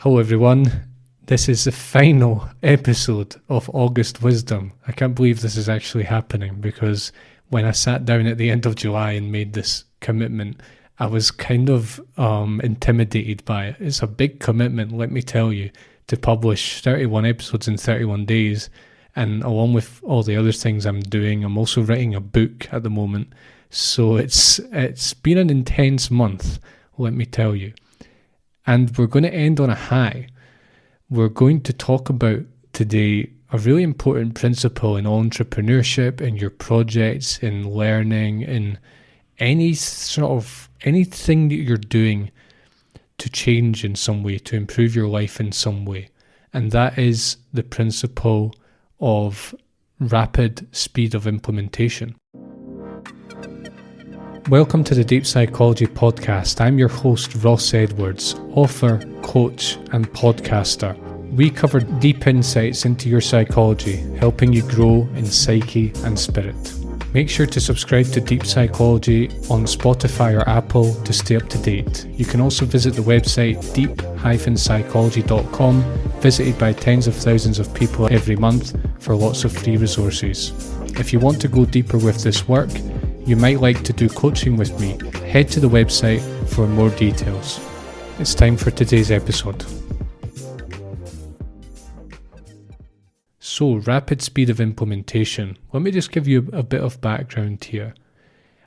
Hello everyone, this is the final episode of August Wisdom. I can't believe this is actually happening because when I sat down at the end of July and made this commitment, I was kind of intimidated by it. It's a big commitment, let me tell you, to publish 31 episodes in 31 days. And along with all the other things I'm doing, I'm also writing a book at the moment. So it's been an intense month, let me tell you. And we're going to end on a high. We're going to talk about today a really important principle in entrepreneurship, in your projects, in learning, in anything that you're doing to change in some way, to improve your life in some way. And that is the principle of rapid speed of implementation. Welcome to the Deep Psychology Podcast. I'm your host, Ross Edwards, author, coach, and podcaster. We cover deep insights into your psychology, helping you grow in psyche and spirit. Make sure to subscribe to Deep Psychology on Spotify or Apple to stay up to date. You can also visit the website deep-psychology.com, visited by tens of thousands of people every month for lots of free resources. If you want to go deeper with this work, you might like to do coaching with me, head to the website for more details. It's time for today's episode. So, rapid speed of implementation. Let me just give you a bit of background here.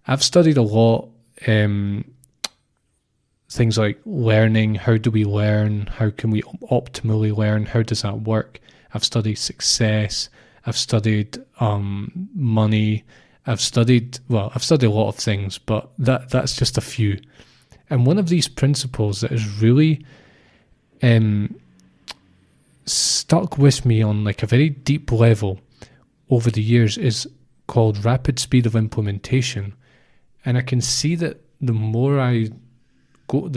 I've studied a lot, things like learning, how do we learn, how can we optimally learn, how does that work? I've studied success, I've studied money, I've studied a lot of things, but that's just a few. And one of these principles that has really stuck with me on like a very deep level over the years is called rapid speed of implementation. And I can see that the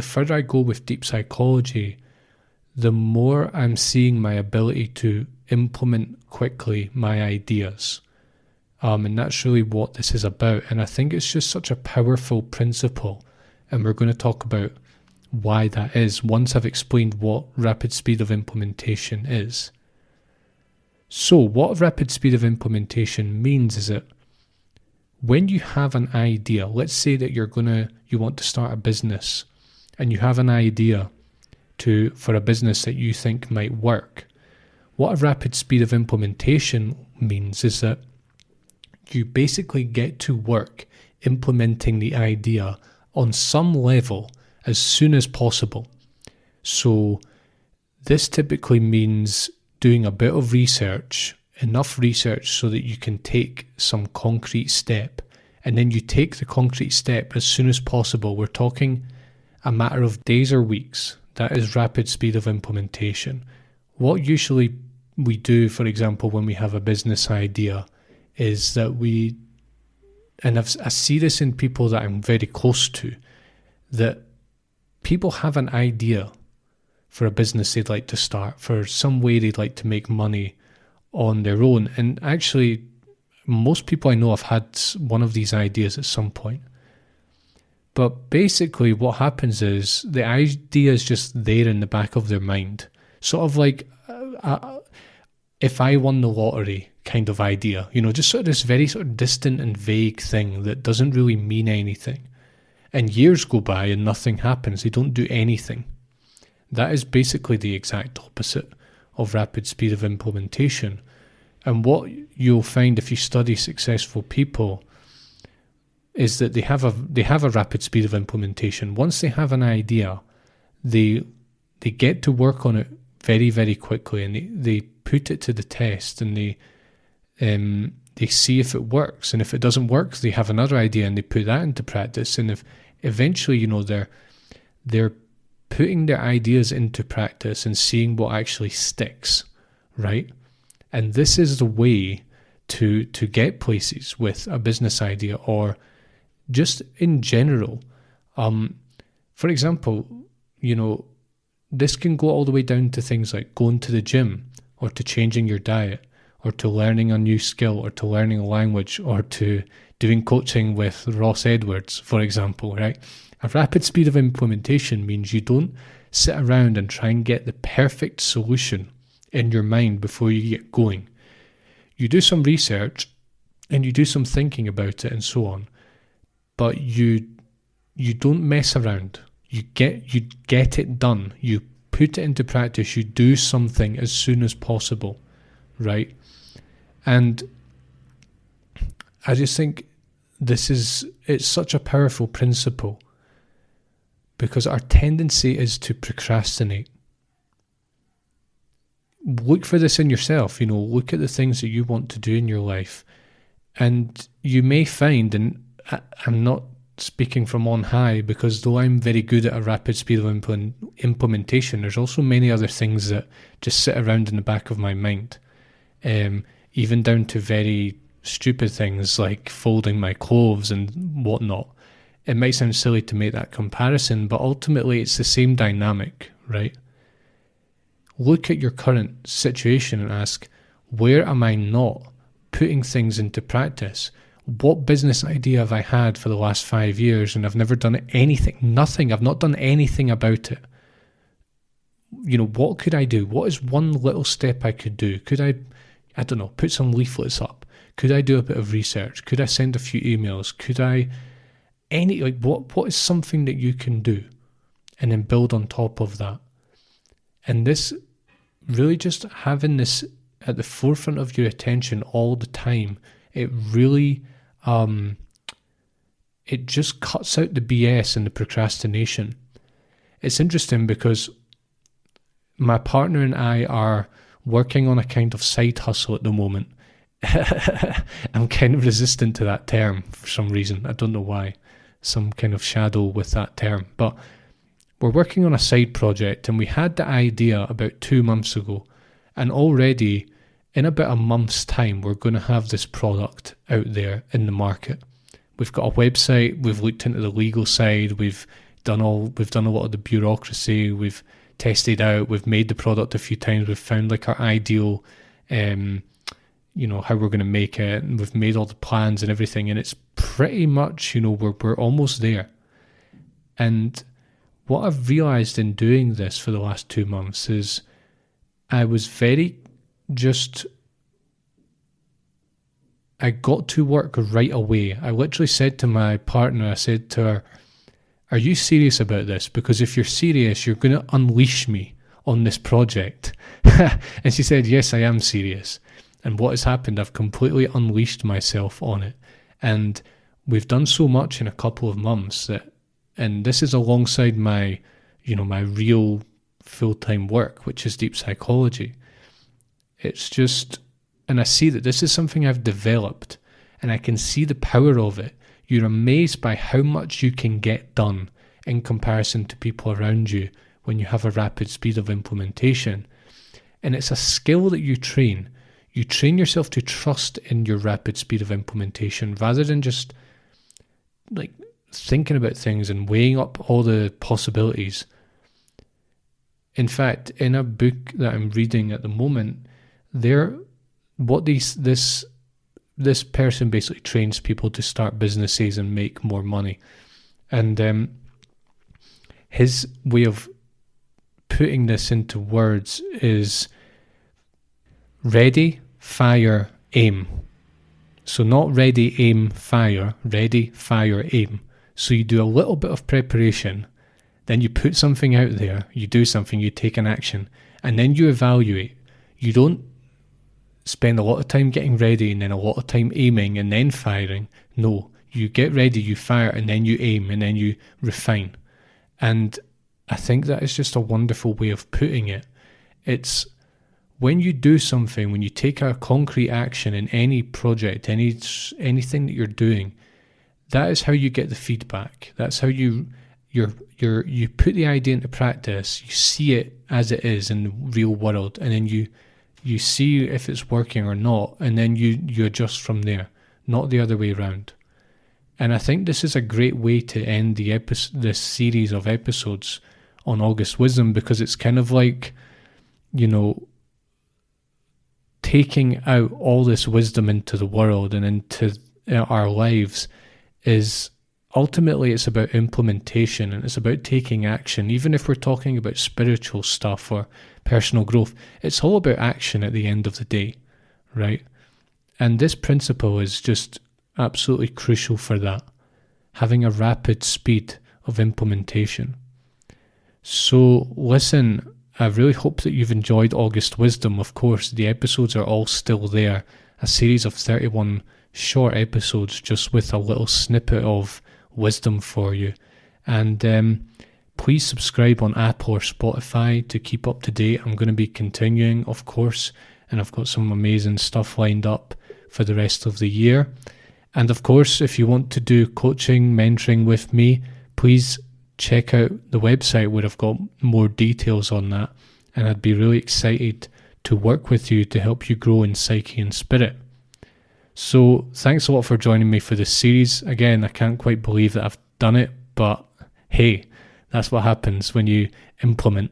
further I go with deep psychology, the more I'm seeing my ability to implement quickly my ideas. And that's really what this is about. And I think it's just such a powerful principle. And we're going to talk about why that is once I've explained what rapid speed of implementation is. So what rapid speed of implementation means is that when you have an idea, let's say that you want to start a business and you have an idea for a business that you think might work. What a rapid speed of implementation means is that you basically get to work implementing the idea on some level as soon as possible. So this typically means doing a bit of research, enough research so that you can take some concrete step. And then you take the concrete step as soon as possible. We're talking a matter of days or weeks. That is rapid speed of implementation. What usually we do, for example, when we have a business idea, is that I see this in people that I'm very close to, that people have an idea for a business they'd like to start, for some way they'd like to make money on their own. And actually, most people I know have had one of these ideas at some point. But basically what happens is the idea is just there in the back of their mind. Sort of like if I won the lottery kind of idea, just sort of this very sort of distant and vague thing that doesn't really mean anything. And years go by and nothing happens. They don't do anything. That is basically the exact opposite of rapid speed of implementation. And what you'll find if you study successful people is that they have a rapid speed of implementation. Once they have an idea, they get to work on it very, very quickly, and they put it to the test, and they see if it works. And if it doesn't work, they have another idea and they put that into practice. And if eventually, they're putting their ideas into practice and seeing what actually sticks, right? And this is the way to get places with a business idea, or just in general. For example, this can go all the way down to things like going to the gym, or to changing your diet, or to learning a new skill, or to learning a language, or to doing coaching with Ross Edwards, for example, right? A rapid speed of implementation means you don't sit around and try and get the perfect solution in your mind before you get going. You do some research and you do some thinking about it and so on, but you don't mess around. You get it done. You put it into practice. You do something as soon as possible, right? And I just think it's such a powerful principle, because our tendency is to procrastinate. Look for this in yourself, look at the things that you want to do in your life. And you may find, and I'm not speaking from on high, because though I'm very good at a rapid speed of implementation, there's also many other things that just sit around in the back of my mind. Even down to very stupid things like folding my clothes and whatnot. It might sound silly to make that comparison, but ultimately it's the same dynamic, right? Look at your current situation and ask, where am I not putting things into practice? What business idea have I had for the last 5 years and I've never done anything? Nothing. I've not done anything about it. What could I do? What is one little step I could do? Could I don't know, put some leaflets up? Could I do a bit of research? Could I send a few emails? Could I what is something that you can do, and then build on top of that? And this really, just having this at the forefront of your attention all the time, it really it just cuts out the BS and the procrastination. It's interesting because my partner and I are working on a kind of side hustle at the moment. I'm kind of resistant to that term for some reason. I don't know why. Some kind of shadow with that term. But we're working on a side project, and we had the idea about 2 months ago. And already, in about a month's time, we're going to have this product out there in the market. We've got a website. We've looked into the legal side. We've done a lot of the bureaucracy. We've tested out. We've made the product a few times. We've found our ideal, how we're going to make it, and we've made all the plans and everything, and it's pretty much, we're almost there. And what I've realized in doing this for the last 2 months is I got to work right away. I literally said to my partner, I said to her, are you serious about this? Because if you're serious, you're going to unleash me on this project. And she said, yes, I am serious. And what has happened, I've completely unleashed myself on it. And we've done so much in a couple of months and this is alongside my real full-time work, which is deep psychology. It's just, and I see that this is something I've developed, and I can see the power of it. You're amazed by how much you can get done in comparison to people around you when you have a rapid speed of implementation. And it's a skill that you train. You train yourself to trust in your rapid speed of implementation rather than just thinking about things and weighing up all the possibilities. In fact, in a book that I'm reading at the moment, this person basically trains people to start businesses and make more money. And his way of putting this into words is ready, fire, aim. So not ready, aim, fire. Ready, fire, aim. So you do a little bit of preparation, then you put something out there, you do something, you take an action, and then you evaluate. You don't spend a lot of time getting ready and then a lot of time aiming and then firing. No, you get ready, you fire, and then you aim, and then you refine. And I think that is just a wonderful way of putting it. It's when you do something, when you take a concrete action in any project, anything that you're doing, that is how you get the feedback. That's how you put the idea into practice. You see it as it is in the real world, and then you see if it's working or not, and then you adjust from there, not the other way around. And I think this is a great way to end this series of episodes on August Wisdom, because it's kind of like, taking out all this wisdom into the world and into our lives is ultimately it's about implementation and it's about taking action. Even if we're talking about spiritual stuff or personal growth, it's all about action at the end of the day, right? And this principle is just absolutely crucial for that, having a rapid speed of implementation. So listen, I really hope that you've enjoyed August Wisdom. Of course, the episodes are all still there, a series of 31 short episodes just with a little snippet of wisdom for you. And please subscribe on Apple or Spotify to keep up to date. I'm going to be continuing, of course, and I've got some amazing stuff lined up for the rest of the year. And of course, if you want to do coaching, mentoring with me, please check out the website where I've got more details on that. And I'd be really excited to work with you to help you grow in psyche and spirit. So thanks a lot for joining me for this series. Again, I can't quite believe that I've done it, but hey, that's what happens when you implement.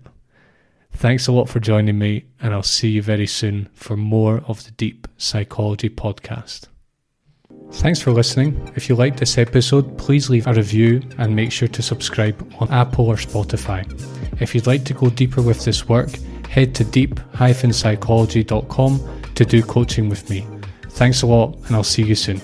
Thanks a lot for joining me, and I'll see you very soon for more of the Deep Psychology Podcast. Thanks for listening. If you liked this episode, please leave a review and make sure to subscribe on Apple or Spotify. If you'd like to go deeper with this work, head to deep-psychology.com to do coaching with me. Thanks a lot, and I'll see you soon.